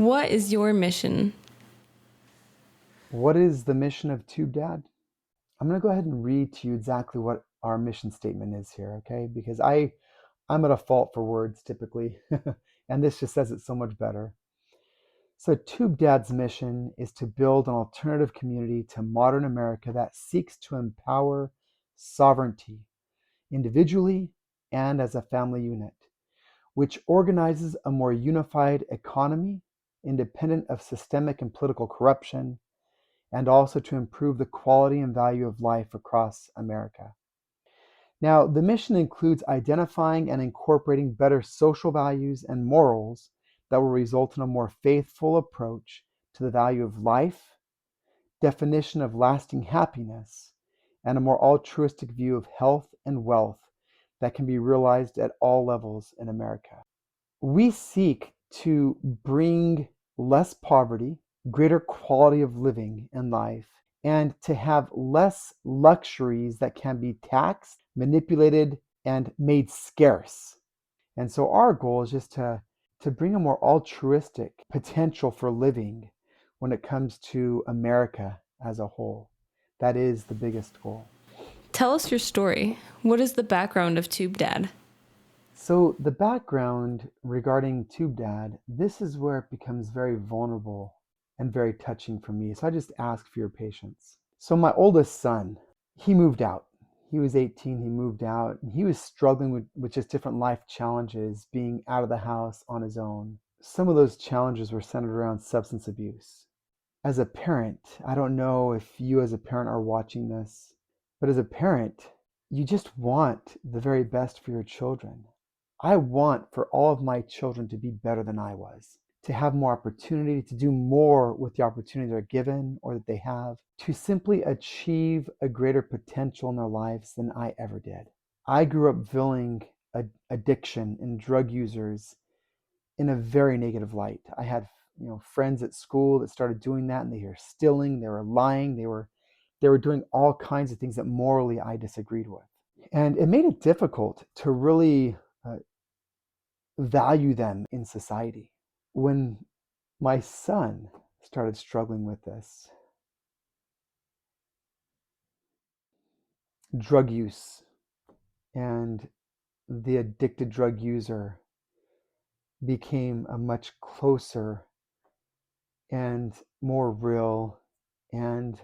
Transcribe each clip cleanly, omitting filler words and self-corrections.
What is your mission? What is the mission of TubeDad? I'm going to go ahead and read to you exactly what our mission statement is here, okay? Because I'm at a fault for words typically, and this just says it so much better. So TubeDad's mission is to build an alternative community to modern America that seeks to empower sovereignty individually and as a family unit, which organizes a more unified economy, independent of systemic and political corruption, and also to improve the quality and value of life across America. Now, the mission includes identifying and incorporating better social values and morals that will result in a more faithful approach to the value of life, definition of lasting happiness, and a more altruistic view of health and wealth that can be realized at all levels in America. We seek to bring less poverty, greater quality of living in life, and to have less luxuries that can be taxed, manipulated, and made scarce. And so our goal is just to bring a more altruistic potential for living when it comes to America as a whole. That is the biggest goal. Tell us your story. What is the background of TubeDad? So the background regarding TubeDad, this is where it becomes very vulnerable and very touching for me. So I just ask for your patience. So my oldest son, he moved out. He was 18, he moved out, and he was struggling with just different life challenges, being out of the house on his own. Some of those challenges were centered around substance abuse. As a parent, I don't know if you as a parent are watching this, but as a parent, you just want the very best for your children. I want for all of my children to be better than I was, to have more opportunity, to do more with the opportunity they're given or that they have, to simply achieve a greater potential in their lives than I ever did. I grew up viewing addiction and drug users in a very negative light. I had, friends at school that started doing that, and they were stealing, they were lying, they were doing all kinds of things that morally I disagreed with. And it made it difficult to really value them in society. When my son started struggling with this, drug use and the addicted drug user became a much closer and more real and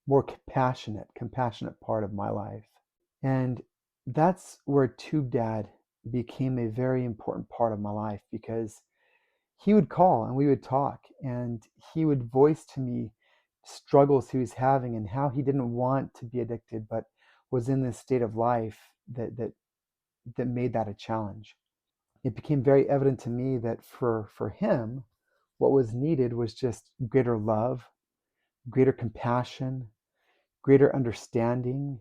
more compassionate part of my life. And that's where TubeDad became a very important part of my life, because he would call and we would talk, and he would voice to me struggles he was having and how he didn't want to be addicted but was in this state of life that made that a challenge. It became very evident to me that for him, what was needed was just greater love, greater compassion, greater understanding.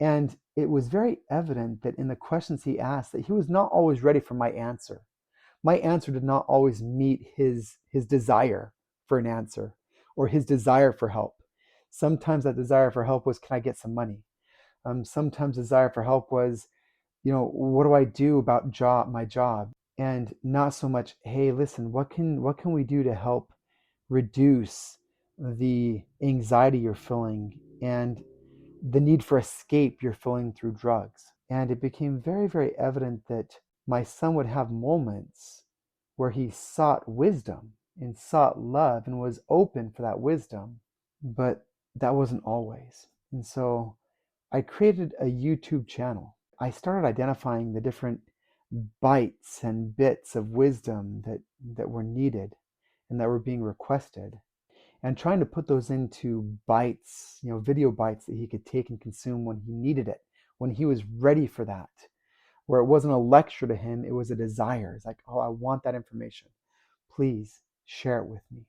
And it was very evident that in the questions he asked, that he was not always ready for my answer. My answer did not always meet his desire for an answer or his desire for help. Sometimes that desire for help was, can I get some money? Sometimes desire for help was, what do I do about my job? And not so much, hey, listen, what can we do to help reduce the anxiety you're feeling and the need for escape you're feeling through drugs? And it became very, very evident that my son would have moments where he sought wisdom and sought love and was open for that wisdom, but that wasn't always. And so I created a YouTube channel. I started identifying the different bites and bits of wisdom that were needed and that were being requested, and trying to put those into bites, video bites that he could take and consume when he needed it, when he was ready for that, where it wasn't a lecture to him, it was a desire. It's like, oh, I want that information. Please share it with me.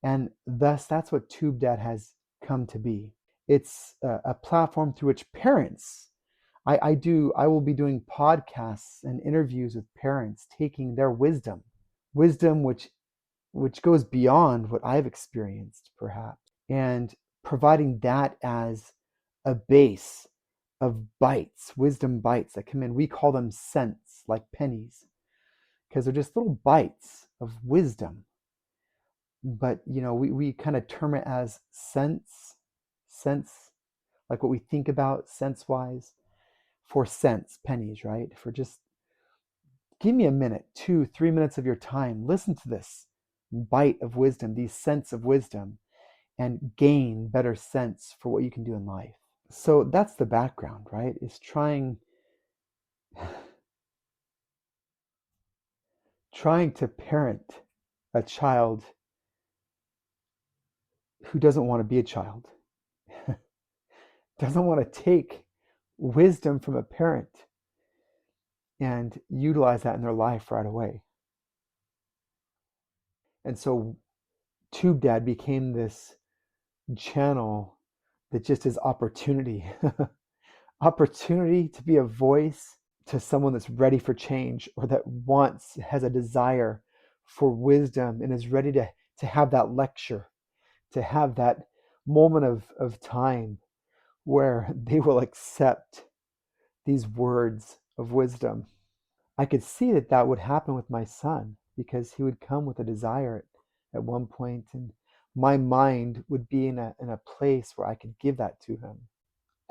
And thus, that's what TubeDad has come to be. It's a platform through which parents, I will be doing podcasts and interviews with parents, taking their wisdom which goes beyond what I've experienced, perhaps, and providing that as a base of bites, wisdom bites that come in. We call them cents, like pennies. because they're just little bites of wisdom. But we kind of term it as sense, like what we think about sense wise, for cents, pennies, right? For just give me a minute, 2, 3 minutes of your time, listen to this bite of wisdom, these cents of wisdom, and gain better sense for what you can do in life. So that's the background, right? Is trying to parent a child who doesn't want to be a child, doesn't want to take wisdom from a parent and utilize that in their life right away. And so TubeDad became this channel that just is opportunity, opportunity to be a voice to someone that's ready for change, or that has a desire for wisdom and is ready to have that lecture, to have that moment of time where they will accept these words of wisdom. I could see that that would happen with my son, because he would come with a desire at one point, and my mind would be in a place where I could give that to him.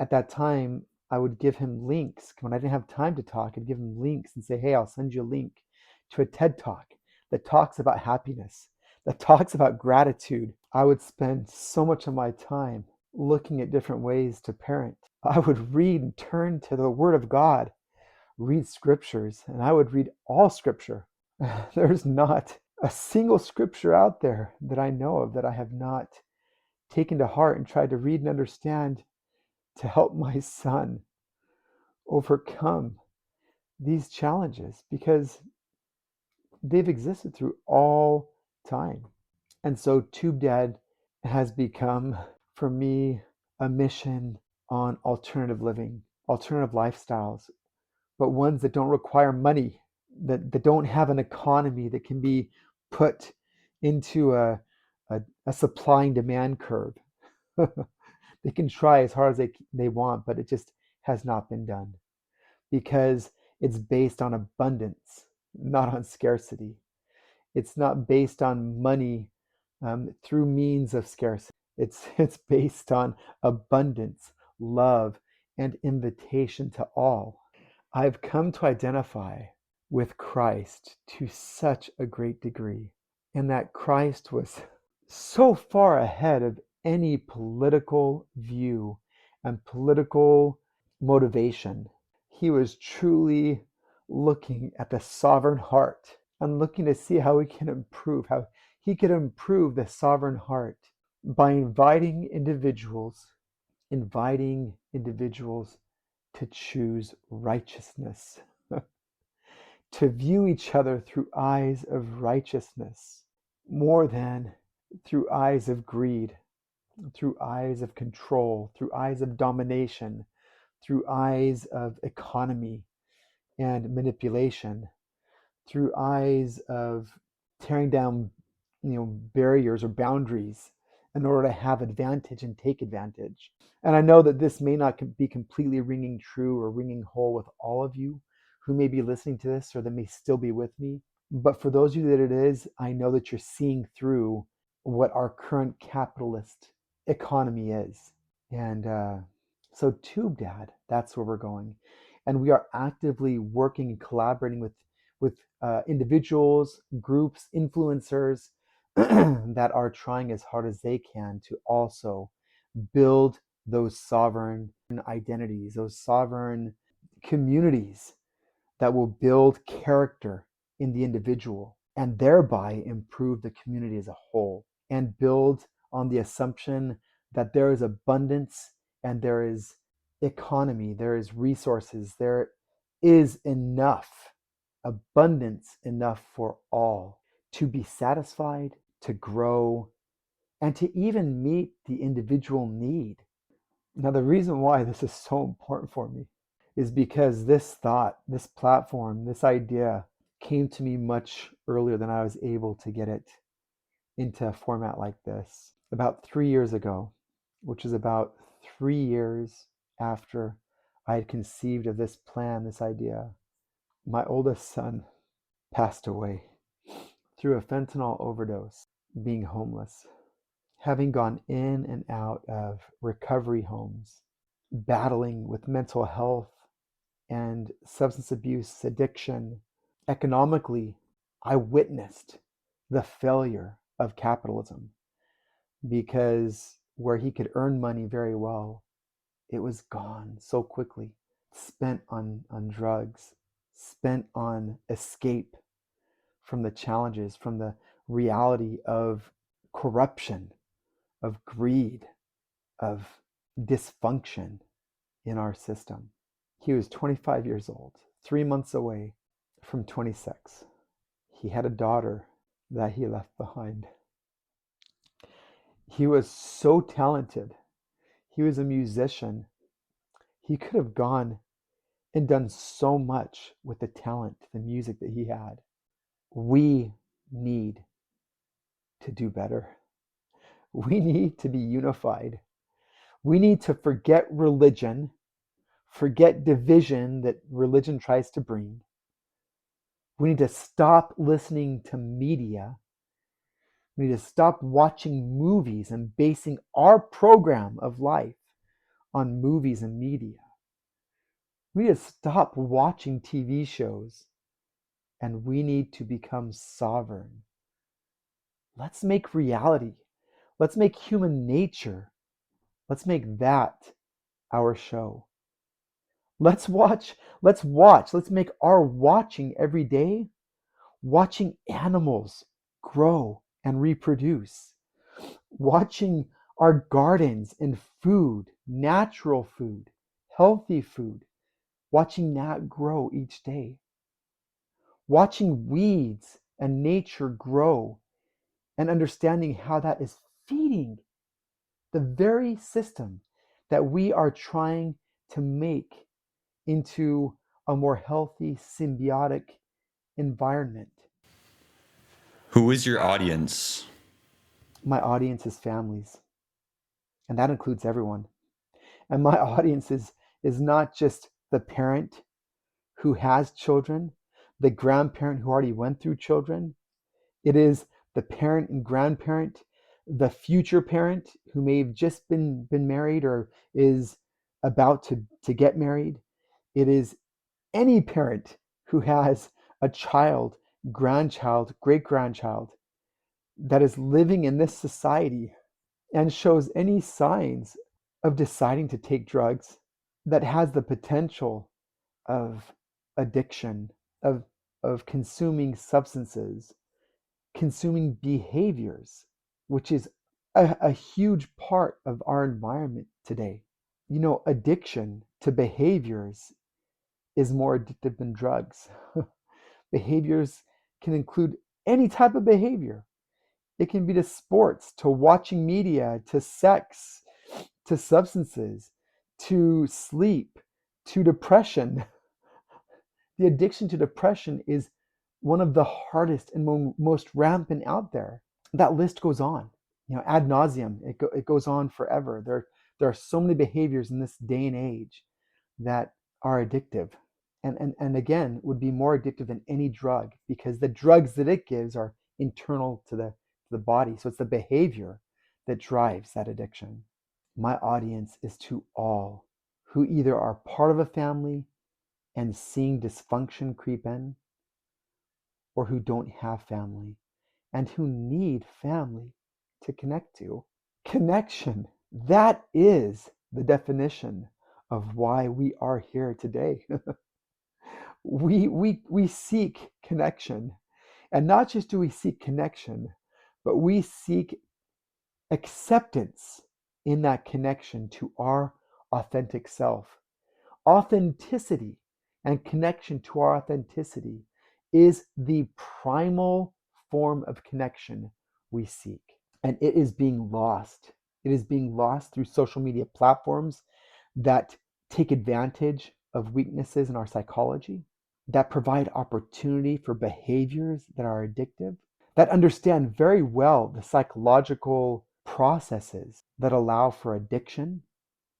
At that time, I would give him links. When I didn't have time to talk, I'd give him links and say, hey, I'll send you a link to a TED Talk that talks about happiness, that talks about gratitude. I would spend so much of my time looking at different ways to parent. I would read and turn to the Word of God, read scriptures, and I would read all scripture. There's not a single scripture out there that I know of that I have not taken to heart and tried to read and understand to help my son overcome these challenges, because they've existed through all time. And so TubeDad has become, for me, a mission on alternative living, alternative lifestyles, but ones that don't require money, that don't have an economy that can be put into a supply and demand curve. They can try as hard as they want, but it just has not been done, because it's based on abundance, not on scarcity. It's not based on money through means of scarcity. It's based on abundance, love, and invitation to all. I've come to identify with Christ to such a great degree, and that Christ was so far ahead of any political view and political motivation. He was truly looking at the sovereign heart and looking to see how he could improve the sovereign heart by inviting individuals to choose righteousness, to view each other through eyes of righteousness more than through eyes of greed, through eyes of control, through eyes of domination, through eyes of economy and manipulation, through eyes of tearing down, barriers or boundaries in order to have advantage and take advantage. And I know that this may not be completely ringing true or ringing whole with all of you who may be listening to this or that may still be with me. But for those of you that it is, I know that you're seeing through what our current capitalist economy is. And so TubeDad, that's where we're going. And we are actively working and collaborating with individuals, groups, influencers that are trying as hard as they can to also build those sovereign identities, those sovereign communities that will build character in the individual and thereby improve the community as a whole, and build on the assumption that there is abundance and there is economy, there is resources, there is enough, abundance enough for all to be satisfied, to grow, and to even meet the individual need. Now, the reason why this is so important for me is because this thought, this platform, this idea came to me much earlier than I was able to get it into a format like this. About 3 years ago, which is about 3 years after I had conceived of this plan, this idea, my oldest son passed away through a fentanyl overdose, being homeless, having gone in and out of recovery homes, battling with mental health and substance abuse, addiction. Economically, I witnessed the failure of capitalism because where he could earn money very well, it was gone so quickly, spent on drugs, spent on escape from the challenges, from the reality of corruption, of greed, of dysfunction in our system. He was 25 years old, 3 months away from 26. He had a daughter that he left behind. He was so talented. He was a musician. He could have gone and done so much with the talent, the music that he had. We need to do better. We need to be unified. We need to forget religion, forget division that religion tries to bring. We need to stop listening to media. We need to stop watching movies and basing our program of life on movies and media. We need to stop watching TV shows, and we need to become sovereign. Let's make reality. Let's make human nature. Let's make that our show. Let's watch. Let's make our watching every day, watching animals grow and reproduce, watching our gardens and food, natural food, healthy food, watching that grow each day, watching weeds and nature grow and understanding how that is feeding the very system that we are trying to make into a more healthy, symbiotic environment. Who is your audience? My audience is families, and that includes everyone. And my audience is not just the parent who has children, the grandparent who already went through children. It is the parent and grandparent, the future parent who may have just been married or is about to get married. It is any parent who has a child, grandchild, great grandchild that is living in this society and shows any signs of deciding to take drugs, that has the potential of addiction, of consuming substances, consuming behaviors, which is a huge part of our environment today. You know, addiction to behaviors is more addictive than drugs. Behaviors can include any type of behavior. It can be to sports, to watching media, to sex, to substances, to sleep, to depression. The addiction to depression is one of the hardest and most rampant out there. That list goes on, ad nauseum. It goes on forever. There are so many behaviors in this day and age that are addictive, and again would be more addictive than any drug because the drugs that it gives are internal to the body. So it's the behavior that drives that addiction. My audience is to all who either are part of a family and seeing dysfunction creep in, or who don't have family and who need family to connect to. Connection. That is the definition of why we are here today. We seek connection. And not just do we seek connection, but we seek acceptance in that connection to our authentic self. Authenticity and connection to our authenticity is the primal form of connection we seek. And it is being lost. It is being lost through social media platforms that take advantage of weaknesses in our psychology, that provide opportunity for behaviors that are addictive, that understand very well the psychological processes that allow for addiction,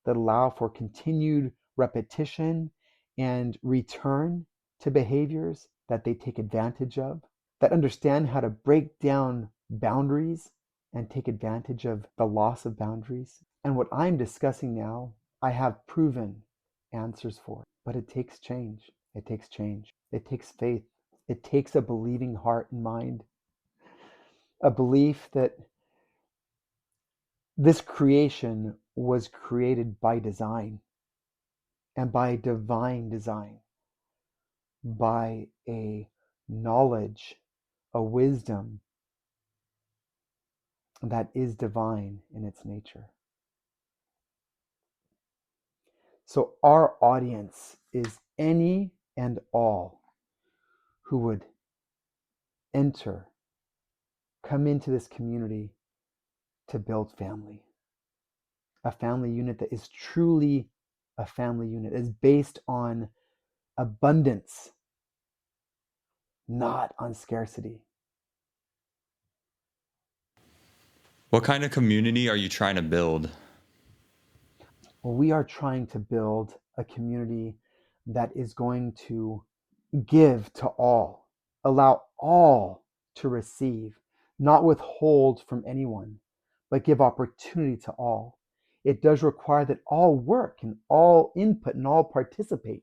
that allow for continued repetition and return to behaviors that they take advantage of, that understand how to break down boundaries and take advantage of the loss of boundaries. And what I'm discussing now, I have proven answers for. But it takes change. It takes change. It takes faith. It takes a believing heart and mind, a belief that this creation was created by design and by divine design, by a knowledge, a wisdom that is divine in its nature. So our audience is any and all who would come into this community to build family, a family unit that is truly a family unit, is based on abundance, not on scarcity. What kind of community are you trying to build? Well, we are trying to build a community that is going to give to all, allow all to receive, not withhold from anyone, but give opportunity to all. It does require that all work and all input and all participate.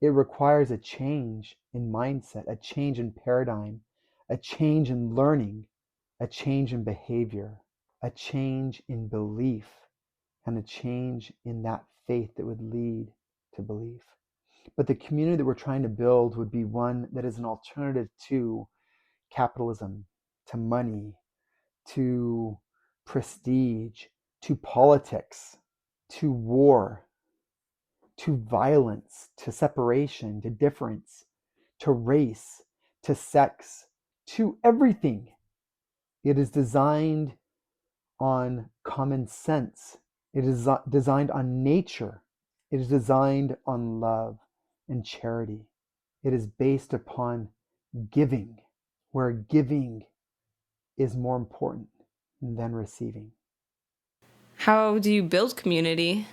It requires a change in mindset, a change in paradigm, a change in learning, a change in behavior, a change in belief, and a change in that faith that would lead to belief. But the community that we're trying to build would be one that is an alternative to capitalism, to money, to prestige, to politics, to war, to violence, to separation, to difference, to race, to sex, to everything. It is designed on common sense. It is designed on nature. It is designed on love and charity. It is based upon giving, where giving is more important than receiving. How do you build community?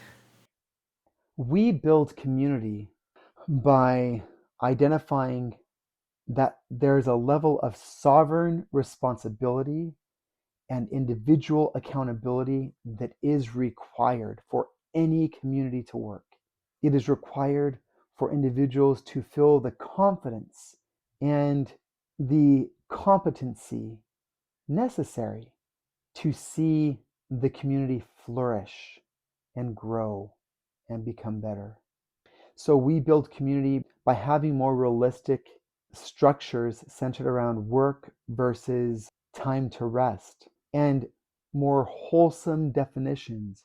We build community by identifying that there's a level of sovereign responsibility and individual accountability that is required for any community to work. It is required for individuals to feel the confidence and the competency necessary to see the community flourish and grow and become better. So we build community by having more realistic structures centered around work versus time to rest, and more wholesome definitions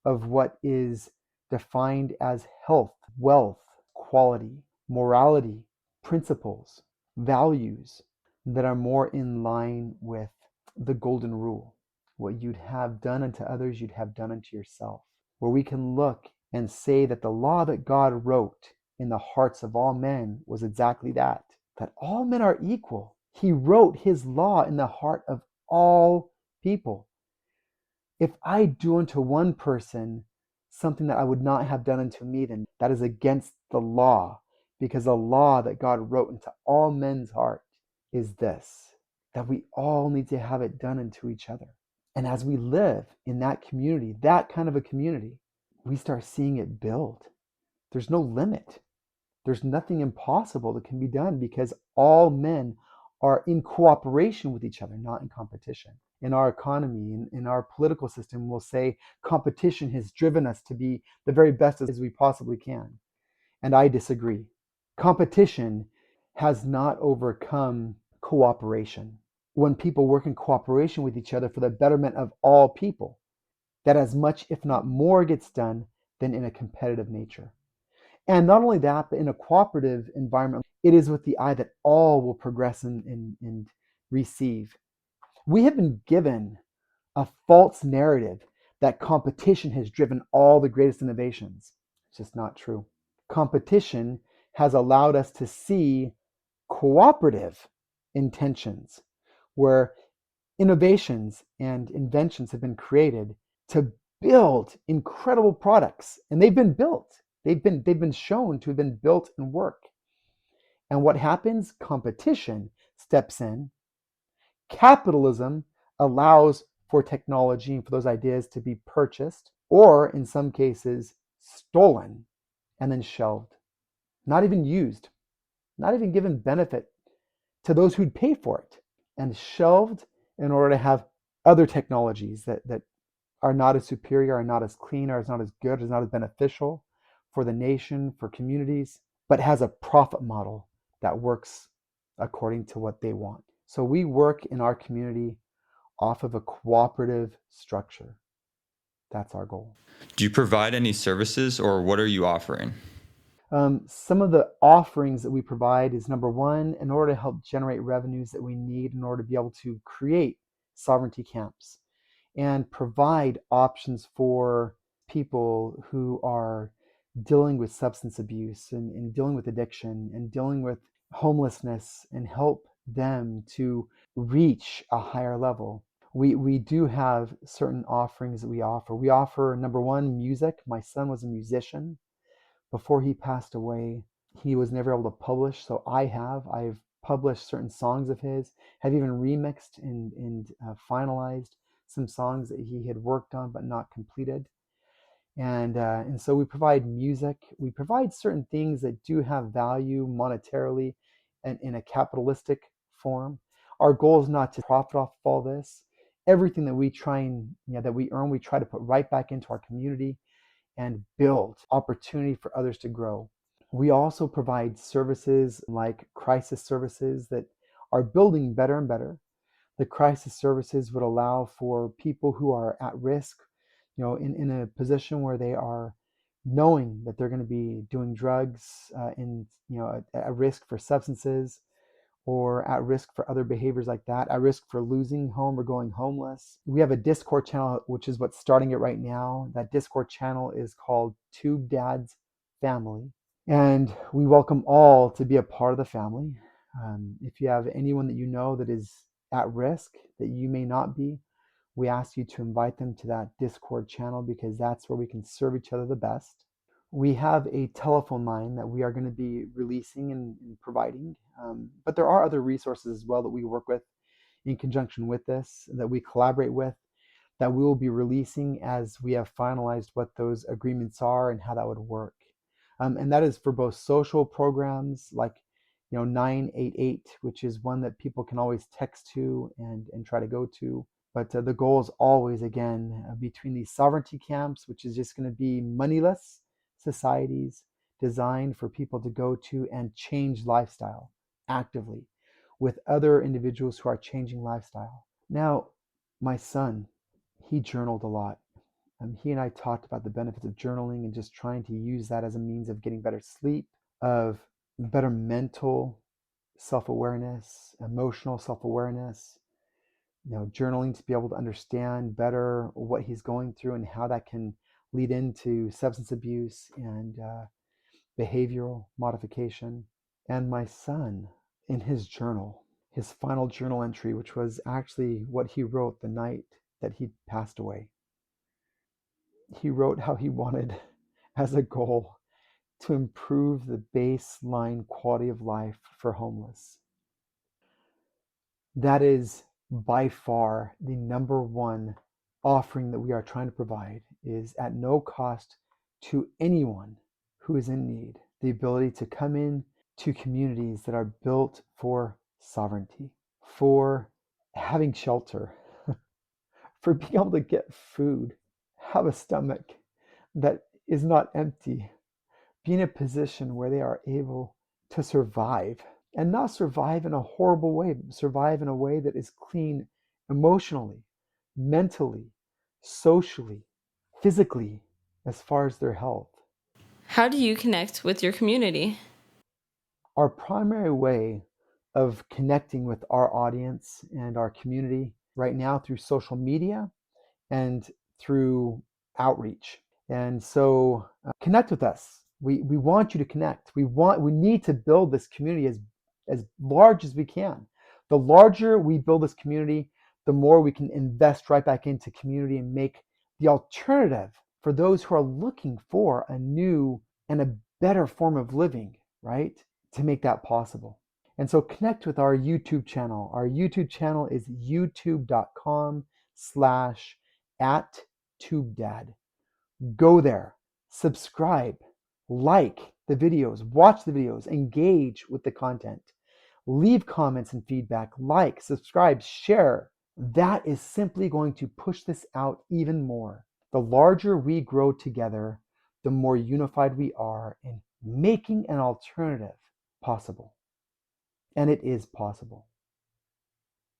of what is defined as health, wealth, quality, morality, principles, values that are more in line with the golden rule. What you'd have done unto others, you'd have done unto yourself. Where we can look and say that the law that God wrote in the hearts of all men was exactly that all men are equal. He wrote his law in the heart of all people. If I do unto one person something that I would not have done unto me, then that is against the law, because the law that God wrote into all men's heart is this, that we all need to have it done unto each other. And as we live in that community, that kind of a community, we start seeing it build. There's no limit. There's nothing impossible that can be done because all men are in cooperation with each other, not in competition. In our economy, in our political system, we'll say competition has driven us to be the very best as we possibly can. And I disagree. Competition has not overcome cooperation. When people work in cooperation with each other for the betterment of all people, that as much, if not more, gets done than in a competitive nature. And not only that, but in a cooperative environment, it is with the eye that all will progress and receive. We have been given a false narrative that competition has driven all the greatest innovations. It's just not true. Competition has allowed us to see cooperative intentions where innovations and inventions have been created to build incredible products, and they've been built. They've been shown to have been built and work. And what happens? Competition steps in. Capitalism allows for technology and for those ideas to be purchased, or in some cases, stolen and then shelved, not even used, not even given benefit to those who'd pay for it, and shelved in order to have other technologies that are not as superior, are not as clean, are not as good, is not as beneficial for the nation, for communities, but has a profit model that works according to what they want. So we work in our community off of a cooperative structure. That's our goal. Do you provide any services or what are you offering? Some of the offerings that we provide is number one, in order to help generate revenues that we need in order to be able to create sovereignty camps and provide options for people who are dealing with substance abuse and dealing with addiction and dealing with homelessness and help them to reach a higher level. We do have certain offerings that we offer. We offer number one, music. My son was a musician. Before he passed away, he was never able to publish, so I've published certain songs of his, have even remixed and finalized some songs that he had worked on but not completed. And so we provide music. We provide certain things that do have value monetarily and in a capitalistic form. Our goal is not to profit off of all this. Everything that we try and that we earn, we try to put right back into our community and build opportunity for others to grow. We also provide services like crisis services that are building better and better. The crisis services would allow for people who are at risk, in a position where they are knowing that they're going to be doing drugs, at risk for substances, or at risk for other behaviors like that, at risk for losing home or going homeless. We have a Discord channel, which is what's starting it right now. That Discord channel is called TubeDad's Family. And we welcome all to be a part of the family. If you have anyone that you know that is at risk, that you may not be, we ask you to invite them to that Discord channel because that's where we can serve each other the best. We have a telephone line that we are going to be releasing and providing, but there are other resources as well that we work with in conjunction with this, that we collaborate with, that we will be releasing as we have finalized what those agreements are and how that would work. And that is for both social programs like 988, which is one that people can always text to and try to go to. But the goal is always, again, between these sovereignty camps, which is just going to be moneyless societies designed for people to go to and change lifestyle actively with other individuals who are changing lifestyle. Now, my son, he journaled a lot. He and I talked about the benefits of journaling and just trying to use that as a means of getting better sleep, of better mental self-awareness, emotional self-awareness, journaling to be able to understand better what he's going through and how that can lead into substance abuse and behavioral modification. And my son, in his journal, his final journal entry, which was actually what he wrote the night that he passed away, he wrote how he wanted as a goal to improve the baseline quality of life for homeless. That is by far the number one offering that we are trying to provide, is at no cost to anyone who is in need, the ability to come in to communities that are built for sovereignty, for having shelter, for being able to get food, have a stomach that is not empty, be in a position where they are able to survive, and not survive in a horrible way, but survive in a way that is clean emotionally, mentally, socially, physically, as far as their health. How do you connect with your community? Our primary way of connecting with our audience and our community right now through social media and through outreach. And so connect with us. We want you to connect. We need to build this community as large as we can. The larger we build this community, the more we can invest right back into community and make the alternative for those who are looking for a new and a better form of living, right? to make that possible. And so connect with our YouTube channel. Our YouTube channel is youtube.com/@TubeDad. Go there, subscribe, like the videos, watch the videos, engage with the content, leave comments and feedback, like, subscribe, share. That is simply going to push this out even more. The larger we grow together, the more unified we are in making an alternative possible. And it is possible.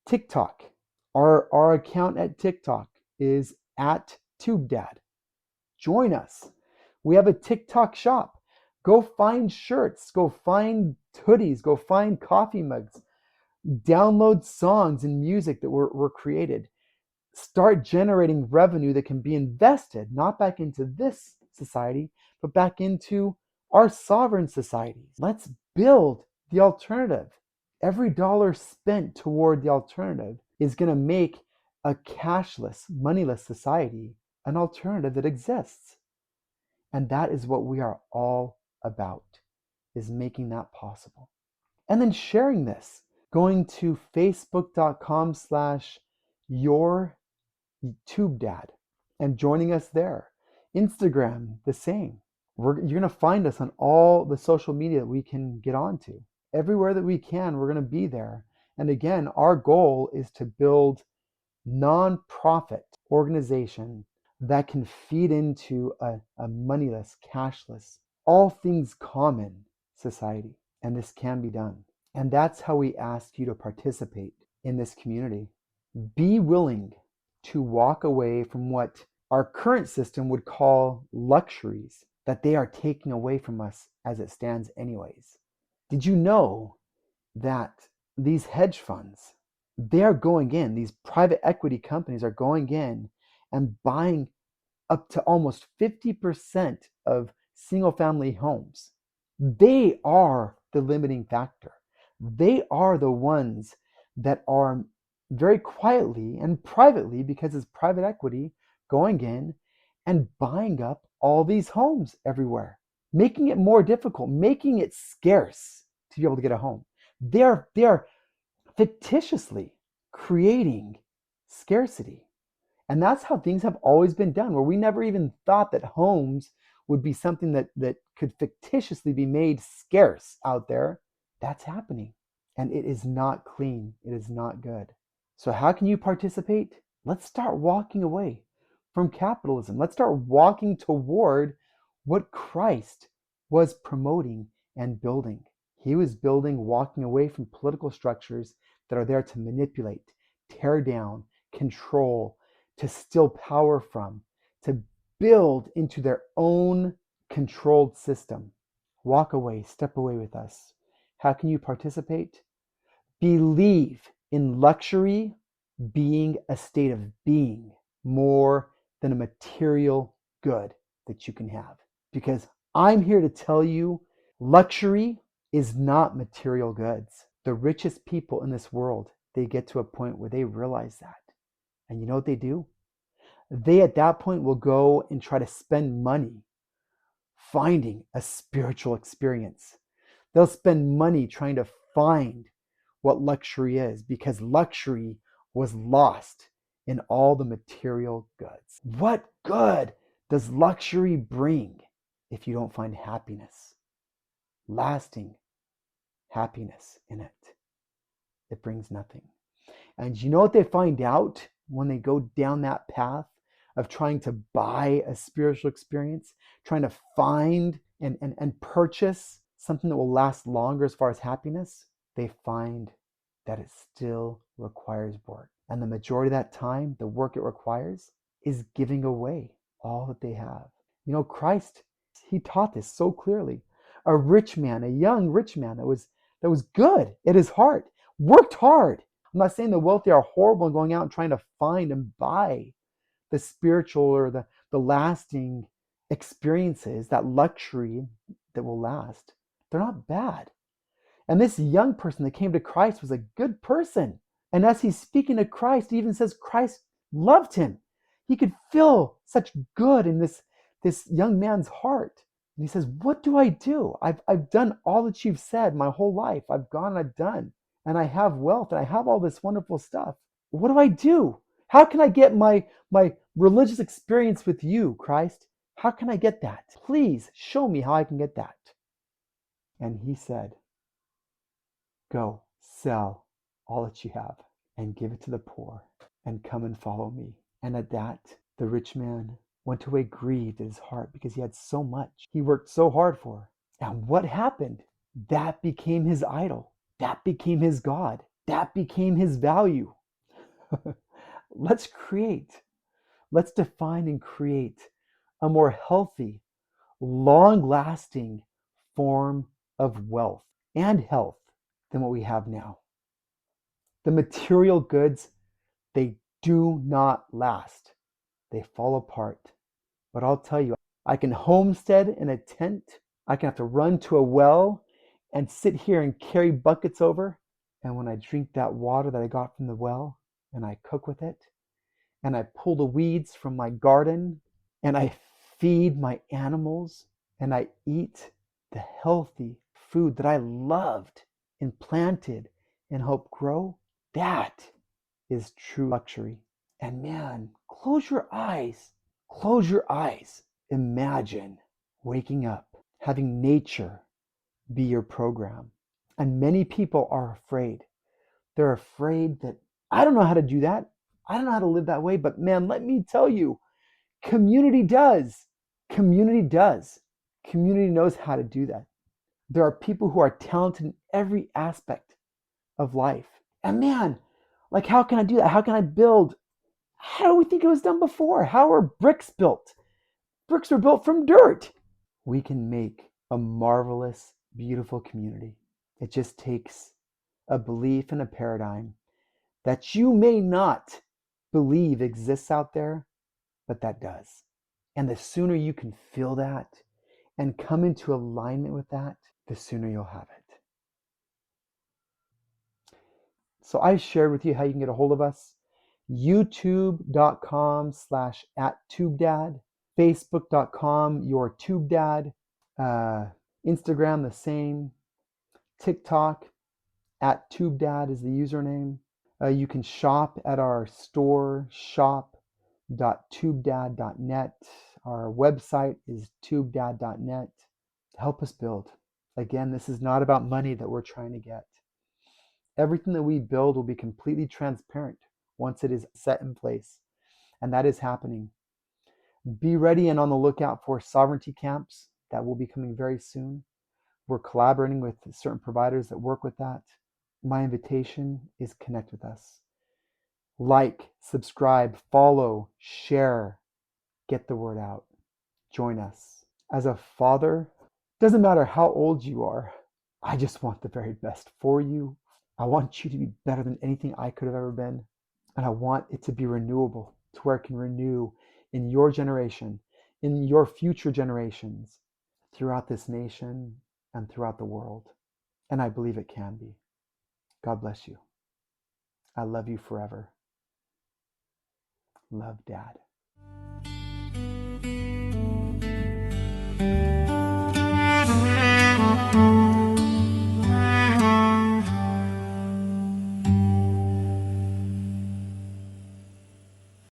TikTok. Our account at TikTok is at TubeDad. Join us. We have a TikTok shop. Go find shirts, go find hoodies, go find coffee mugs, download songs and music that were created. Start generating revenue that can be invested, not back into this society, but back into our sovereign societies. Let's build the alternative. Every dollar spent toward the alternative is going to make a cashless, moneyless society an alternative that exists. And that is what we are all about, is making that possible. And then sharing this, going to facebook.com/yourTubeDad and joining us there. Instagram, the same. You're going to find us on all the social media that we can get onto. Everywhere that we can, we're going to be there. And again, our goal is to build nonprofit organization that can feed into a moneyless, cashless, all things common society. And this can be done. And that's how we ask you to participate in this community. Be willing to walk away from what our current system would call luxuries that they are taking away from us as it stands anyways. Did you know that these hedge funds, they are going in, these private equity companies are going in and buying up to almost 50% of single family homes? They are the limiting factor. They are the ones that are very quietly and privately, because it's private equity, going in and buying up all these homes everywhere, making it more difficult, making it scarce to be able to get a home. They are fictitiously creating scarcity. And that's how things have always been done, where we never even thought that homes would be something that could fictitiously be made scarce out there. That's happening. And it is not clean. It is not good. So how can you participate? Let's start walking away from capitalism. Let's start walking toward what Christ was promoting and building. He was building, walking away from political structures that are there to manipulate, tear down, control, to steal power from, to build into their own controlled system. Walk away, step away with us. How can you participate? Believe in luxury being a state of being more than a material good that you can have. Because I'm here to tell you, luxury is not material goods. The richest people in this world, they get to a point where they realize that. And you know what they do? They at that point will go and try to spend money finding a spiritual experience. They'll spend money trying to find what luxury is, because luxury was lost in all the material goods. What good does luxury bring if you don't find happiness, lasting happiness in it? It brings nothing. And you know what they find out when they go down that path of trying to buy a spiritual experience, trying to find and purchase something that will last longer as far as happiness? They find that it still requires work. And the majority of that time, the work it requires is giving away all that they have. You know, Christ, he taught this so clearly. A rich man, a young rich man that was good at his heart, worked hard. I'm not saying the wealthy are horrible and going out and trying to find and buy the spiritual or the lasting experiences, that luxury that will last. They're not bad. And this young person that came to Christ was a good person. And as he's speaking to Christ, he even says Christ loved him. He could feel such good in this young man's heart. And he says, what do I do? I've done all that you've said my whole life. I've gone and I've done. And I have wealth and I have all this wonderful stuff. What do I do? How can I get my religious experience with you, Christ? How can I get that? Please show me how I can get that. And he said, go sell all that you have and give it to the poor and come and follow me. And at that, the rich man went away grieved at his heart because he had so much he worked so hard for. And what happened? That became his idol. That became his God. That became his value. Let's define and create a more healthy, long-lasting form of wealth and health than what we have now. The material goods, they do not last. They fall apart. But I'll tell you, I can homestead in a tent. I can have to run to a well and sit here and carry buckets over. And when I drink that water that I got from the well and I cook with it, and I pull the weeds from my garden, and I feed my animals, and I eat the healthy food that I loved and planted and helped grow, that is true luxury. And man, close your eyes. Close your eyes. Imagine waking up, having nature be your program. And many people are afraid. They're afraid that I don't know how to do that. I don't know how to live that way. But man, let me tell you, community does. Community does. Community knows how to do that. There are people who are talented in every aspect of life. And man, like, how can I do that? How can I build? How do we think it was done before? How are bricks built? Bricks were built from dirt. We can make a marvelous, beautiful community. It just takes a belief and a paradigm that you may not believe exists out there, but that does. And the sooner you can feel that and come into alignment with that, the sooner you'll have it. So I shared with you how you can get a hold of us. youtube.com/@TubeDad, facebook.com yourTubeDad, Instagram the same, TikTok @TubeDad is the username. You can shop at our store, shop.tubedad.net. Our website is tubedad.net. Help us build. Again, this is not about money that we're trying to get. Everything that we build will be completely transparent once it is set in place. And that is happening. Be ready and on the lookout for sovereignty camps that will be coming very soon. We're collaborating with certain providers that work with that. My invitation is connect with us. Like, subscribe, follow, share, get the word out. Join us. As a father, doesn't matter how old you are, I just want the very best for you. I want you to be better than anything I could have ever been. And I want it to be renewable to where it can renew in your generation, in your future generations, throughout this nation and throughout the world. And I believe it can be. God bless you. I love you forever. Love, Dad.